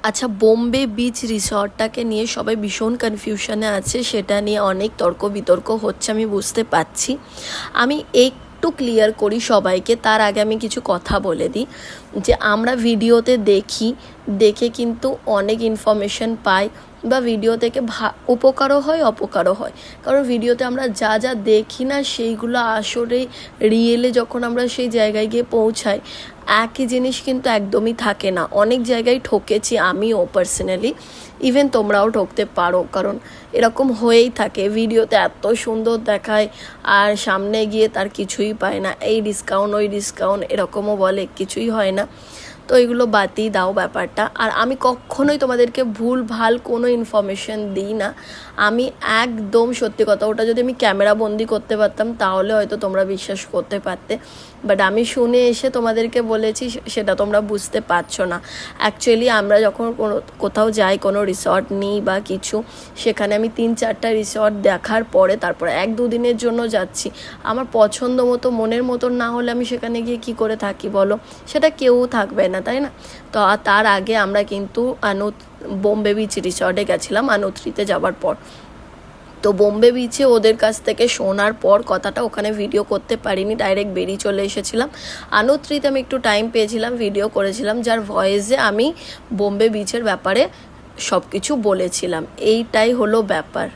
আচ্ছা, বোম্বে বিচ রিসর্টটাকে নিয়ে সবাই ভীষণ কনফিউশনে আছে, সেটা নিয়ে অনেক তর্ক বিতর্ক হচ্ছে, আমি বুঝতে পারছি। আমি একটু ক্লিয়ার করি সবাইকে, তার আগে আমি কিছু কথা বলে দিই যে আমরা ভিডিওতে দেখে কিন্তু অনেক ইনফরমেশন পাই, বা ভিডিও থেকে উপকারও হয় অপকারও হয়। কারণ ভিডিওতে আমরা যা যা দেখি না সেইগুলো আসলে রিয়েলে যখন আমরা সেই জায়গায় গিয়ে পৌঁছাই একই জিনিস কিন্তু একদমই থাকে না। অনেক জায়গায় ঠকেছি আমিও পার্সোনালি, ইভেন তোমরাও ঠকতে পারো, কারণ এরকম হয়েই থাকে। ভিডিওতে এত সুন্দর দেখায় আর সামনে গিয়ে তার কিছুই পায় না, এই ডিসকাউন্ট ওই ডিসকাউন্ট এরকমও বলে, কিছুই হয় না। তো এগুলো বাদই দাও ব্যাপারটা। আর আমি কখনোই তোমাদেরকে ভুল ভাল কোনো ইনফরমেশন দিই না, আমি একদম সত্যি কথা। ওটা যদি আমি ক্যামেরা বন্দি করতে পারতাম তাহলে হয়তো তোমরা বিশ্বাস করতে পারতে, বাট আমি শুনে এসে তোমাদেরকে বলেছি, সেটা তোমরা বুঝতে পারছো না। অ্যাকচুয়ালি আমরা যখন কোথাও যাই, কোনো রিসর্ট নিই বা কিছু, সেখানে আমি 3-4টা রিসর্ট দেখার পরে তারপরে 1-2 দিনের জন্য যাচ্ছি। আমার পছন্দ মতো মনের মতন না হলে আমি সেখানে গিয়ে কি করে থাকি বলো? সেটা কেউ থাকবে না, তাই না? তো তার আগে আমরা কিন্তু বোম্বে বিচ রিসর্টে গেছিলাম আনুত্রিতে যাওয়ার পর। তো বোম্বে বিচে ওদের কাছ থেকে শোনার পর কথাটা, ওখানে ভিডিও করতে পারিনি, ডাইরেক্ট বেরিয়ে চলে এসেছিলাম। আনুত্রিতে আমি একটু টাইম পেয়েছিলাম, ভিডিও করেছিলাম, যার ভয়েসে আমি বোম্বে বিচের ব্যাপারে সব কিছু বলেছিলাম। এইটাই হলো ব্যাপার।